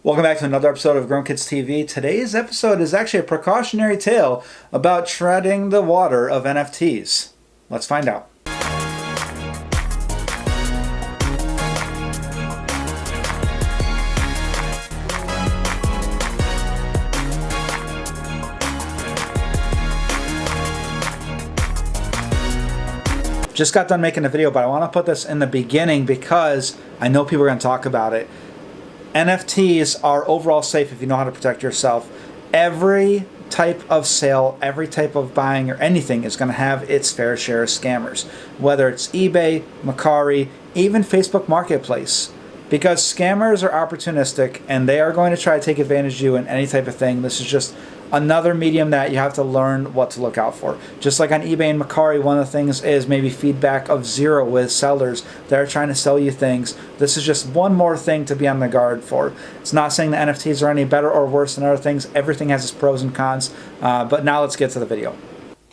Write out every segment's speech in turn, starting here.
Welcome back to another episode of Grown Kids TV. Today's episode is actually a precautionary tale about treading the water of NFTs. Let's find out. Just got done making a video, but I want to put this in the beginning because I know people are going to talk about it. NFTs are overall safe if you know how to protect yourself. Every type of sale, every type of buying or anything is going to have its fair share of scammers. Whether it's eBay, Mercari, even Facebook Marketplace. Because scammers are opportunistic and they are going to try to take advantage of you in any type of thing. This is just another medium that you have to learn what to look out for. Just like on eBay and Mercari, one of the things is maybe feedback of zero with sellers that are trying to sell you things. This is just one more thing to be on the guard for. It's not saying the NFTs are any better or worse than other things. Everything has its pros and cons. But now let's get to the video.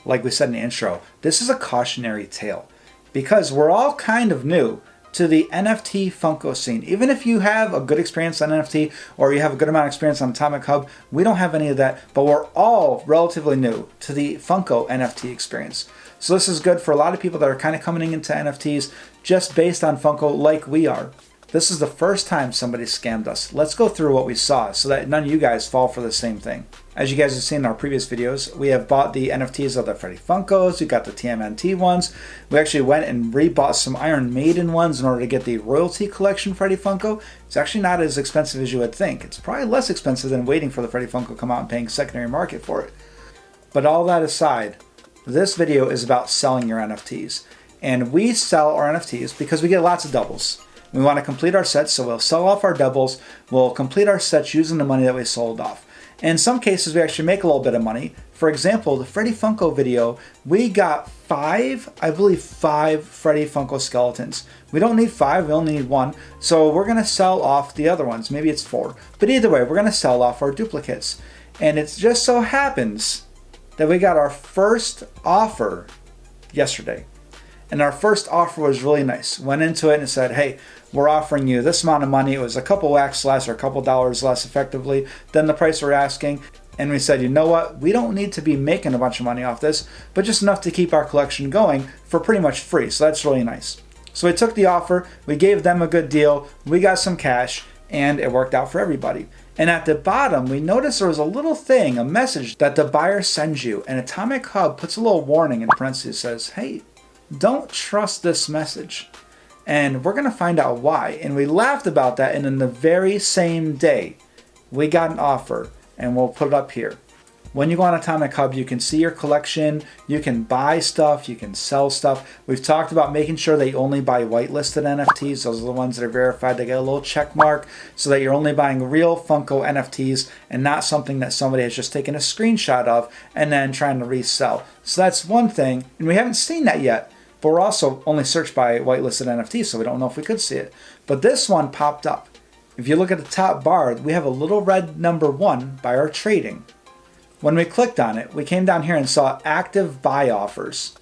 Like we said in the intro, this is a cautionary tale because we're all kind of new to the NFT Funko scene. Even if you have a good experience on NFT or you have a good amount of experience on AtomicHub, we don't have any of that, but we're all relatively new to the Funko NFT experience. So this is good for a lot of people that are kind of coming into NFTs just based on Funko like we are. This is the first time somebody scammed us. Let's go through what we saw so that none of you guys fall for the same thing. As you guys have seen in our previous videos, we have bought the NFTs of the Freddy Funkos, we got the TMNT ones. We actually went and rebought some Iron Maiden ones in order to get the Royalty Collection Freddy Funko. It's actually not as expensive as you would think. It's probably less expensive than waiting for the Freddy Funko to come out and paying secondary market for it. But all that aside, this video is about selling your NFTs. And we sell our NFTs because we get lots of doubles. We want to complete our sets, so we'll sell off our doubles. We'll complete our sets using the money that we sold off. In some cases, we actually make a little bit of money. For example, the Freddy Funko video, we got five Freddy Funko skeletons. We don't need 5, we only need 1. So we're going to sell off the other ones. Maybe it's 4. But either way, we're going to sell off our duplicates. And it just so happens that we got our first offer yesterday. And our first offer was really nice. Went into it and said, hey, we're offering you this amount of money. It was a couple wax less or a couple dollars less effectively than the price we're asking. And we said, you know what? We don't need to be making a bunch of money off this, but just enough to keep our collection going for pretty much free. So that's really nice. So we took the offer. We gave them a good deal. We got some cash and it worked out for everybody. And at the bottom, we noticed there was a little thing, a message that the buyer sends you. And AtomicHub puts a little warning in parentheses, says, hey, don't trust this message. And we're going to find out why. And we laughed about that. And in the very same day, we got an offer. And we'll put it up here. When you go on AtomicHub, you can see your collection. You can buy stuff. You can sell stuff. We've talked about making sure that you only buy whitelisted NFTs. Those are the ones that are verified. They get a little check mark so that you're only buying real Funko NFTs and not something that somebody has just taken a screenshot of and then trying to resell. So that's one thing. And we haven't seen that yet. But we're also only searched by whitelisted NFTs, so we don't know if we could see it. But this one popped up. If you look at the top bar, we have a little red number 1 by our trading. When we clicked on it, we came down here and saw active buy offers.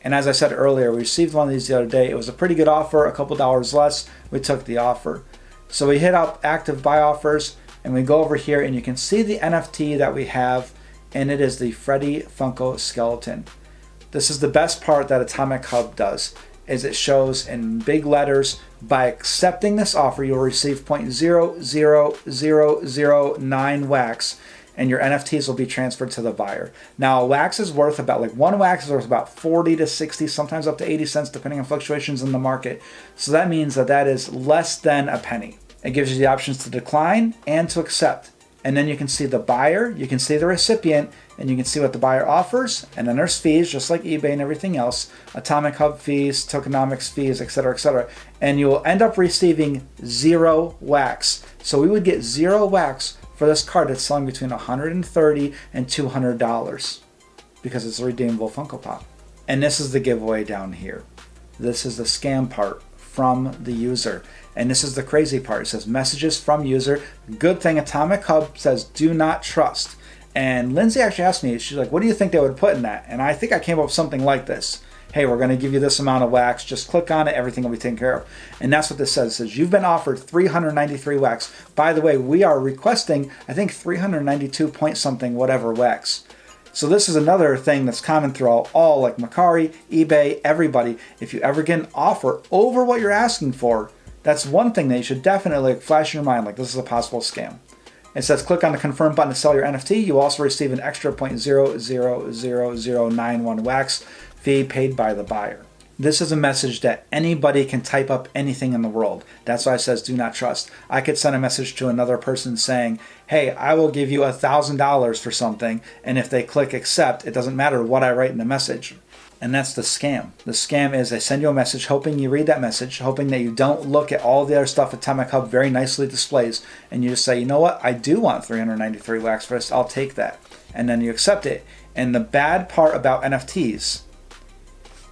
And as I said earlier, we received one of these the other day. It was a pretty good offer, a couple dollars less. We took the offer. So we hit up active buy offers, and we go over here, and you can see the NFT that we have, and it is the Freddy Funko skeleton. This is the best part that AtomicHub does, is it shows in big letters, by accepting this offer, you'll receive 0.00009 wax, and your NFTs will be transferred to the buyer. Now, wax is worth about, one wax is worth about 40 to 60, sometimes up to 80 cents, depending on fluctuations in the market. So that means that that is less than a penny. It gives you the options to decline and to accept. And then you can see the buyer, you can see the recipient, and you can see what the buyer offers. And then there's fees, just like eBay and everything else. AtomicHub fees, tokenomics fees, etc., etc. And you will end up receiving 0 wax. So we would get 0 wax for this card that's selling between $130 and $200 because it's a redeemable Funko Pop. And this is the giveaway down here. This is the scam part from the user. And this is the crazy part. It says messages from user. Good thing AtomicHub says do not trust. And Lindsay actually asked me, she's like, what do you think they would put in that? And I think I came up with something like this. hey, we're going to give you this amount of wax, just click on it, everything will be taken care of. And that's what this says. It says, you've been offered 393 wax. By the way, we are requesting, I think, 392 point something whatever wax. So this is another thing that's common throughout all, like Mercari, eBay, everybody. If you ever get an offer over what you're asking for, that's one thing that you should definitely flash in your mind, like this is a possible scam. It says click on the confirm button to sell your NFT. You also receive an extra 0.00091 wax fee paid by the buyer. This is a message that anybody can type up anything in the world. That's why it says do not trust. I could send a message to another person saying, hey, I will give you $1,000 for something, and if they click accept, it doesn't matter what I write in the message. And that's the scam. The scam is they send you a message hoping you read that message, hoping that you don't look at all the other stuff AtomicHub very nicely displays, and you just say, you know what, I do want 393 wax for this, I'll take that. And then you accept it. And the bad part about NFTs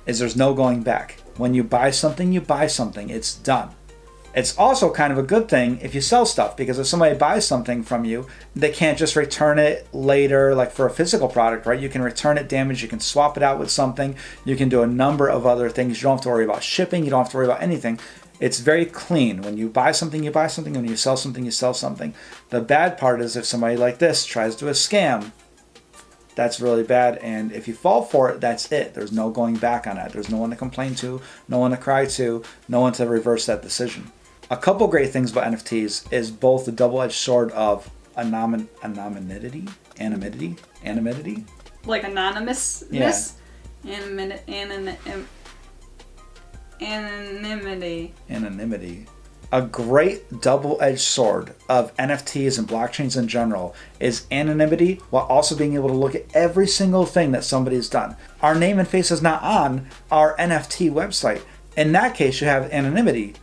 is there's no going back. When you buy something, it's done. It's also kind of a good thing if you sell stuff, because if somebody buys something from you, they can't just return it later, like for a physical product, right? You can return it damaged, you can swap it out with something, you can do a number of other things. You don't have to worry about shipping, you don't have to worry about anything. It's very clean. When you buy something, you buy something. When you sell something, you sell something. The bad part is if somebody like this tries to do a scam, that's really bad, and if you fall for it, that's it. There's no going back on that. There's no one to complain to, no one to cry to, no one to reverse that decision. A couple great things about NFTs is both the double-edged sword of anonymity? Like anonymous? Yeah. Anonymity. A great double-edged sword of NFTs and blockchains in general is anonymity, while also being able to look at every single thing that somebody's done. Our name and face is not on our NFT website. In that case, you have anonymity,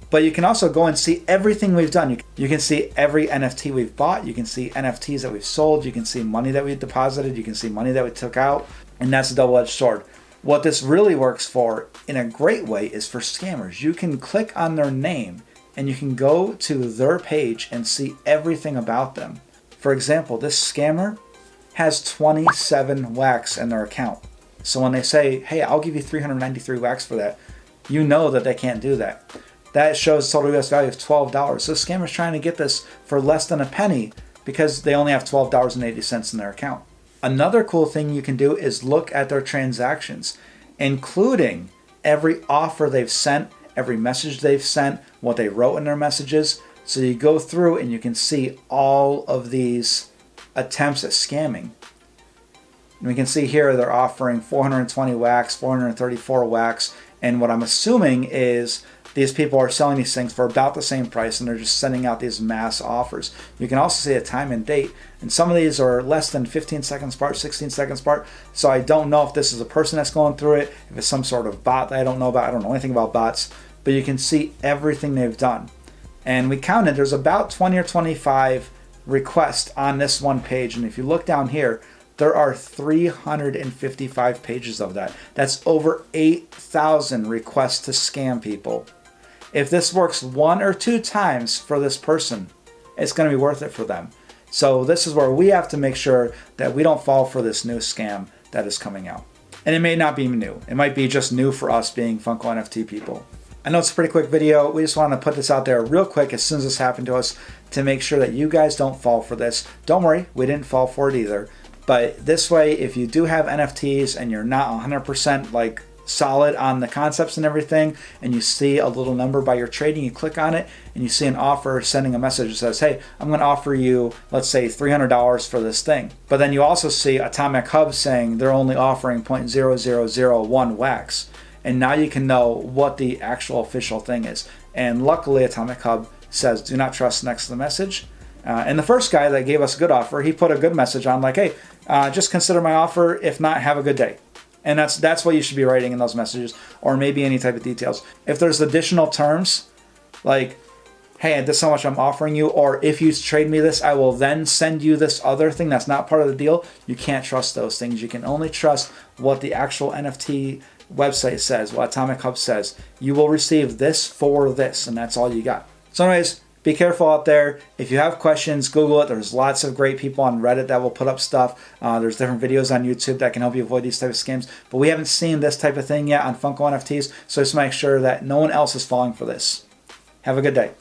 but you can also go and see everything we've done. You can see every NFT we've bought. You can see NFTs that we've sold. You can see money that we've deposited. You can see money that we took out. And that's a double-edged sword. What this really works for in a great way is for scammers. You can click on their name and you can go to their page and see everything about them. For example, this scammer has 27 wax in their account. So when they say, hey, I'll give you 393 wax for that, you know that they can't do that. That shows total US value of $12. So the scammer's trying to get this for less than a penny because they only have $12.80 in their account. Another cool thing you can do is look at their transactions, including every offer they've sent, every message they've sent, what they wrote in their messages. So you go through and you can see all of these attempts at scamming. And we can see here they're offering 420 wax, 434 wax, and what I'm assuming is these people are selling these things for about the same price, and they're just sending out these mass offers. You can also see a time and date, and some of these are less than 15 seconds apart, 16 seconds apart. So I don't know if this is a person that's going through it, if it's some sort of bot that I don't know about. I don't know anything about bots, but you can see everything they've done. And we counted, there's about 20 or 25 requests on this one page, and if you look down here, there are 355 pages of that. That's over 8,000 requests to scam people. If this works 1 or 2 times for this person, it's going to be worth it for them. So this is where we have to make sure that we don't fall for this new scam that is coming out. And it may not be new. It might be just new for us being Funko NFT people. I know it's a pretty quick video. We just want to put this out there real quick as soon as this happened to us to make sure that you guys don't fall for this. Don't worry, we didn't fall for it either. But this way, if you do have NFTs and you're not 100% like solid on the concepts and everything, and you see a little number by your trading, you click on it and you see an offer sending a message that says, hey, I'm going to offer you, let's say, $300 for this thing. But then you also see AtomicHub saying they're only offering 0.0001 wax. And now you can know what the actual official thing is. And luckily, AtomicHub says do not trust next to the message. And the first guy that gave us a good offer, he put a good message on like, hey, just consider my offer. If not, have a good day. And that's what you should be writing in those messages, or maybe any type of details. If there's additional terms, like, hey, this is how much I'm offering you, or if you trade me this, I will then send you this other thing that's not part of the deal, you can't trust those things. You can only trust what the actual NFT website says, what AtomicHub says. You will receive this for this, and that's all you got. So anyways, be be careful out there. If you have questions, Google it. There's lots of great people on Reddit that will put up stuff. There's different videos on YouTube that can help you avoid these type of scams. But we haven't seen this type of thing yet on Funko NFTs, so just make sure that no one else is falling for this. Have a good day.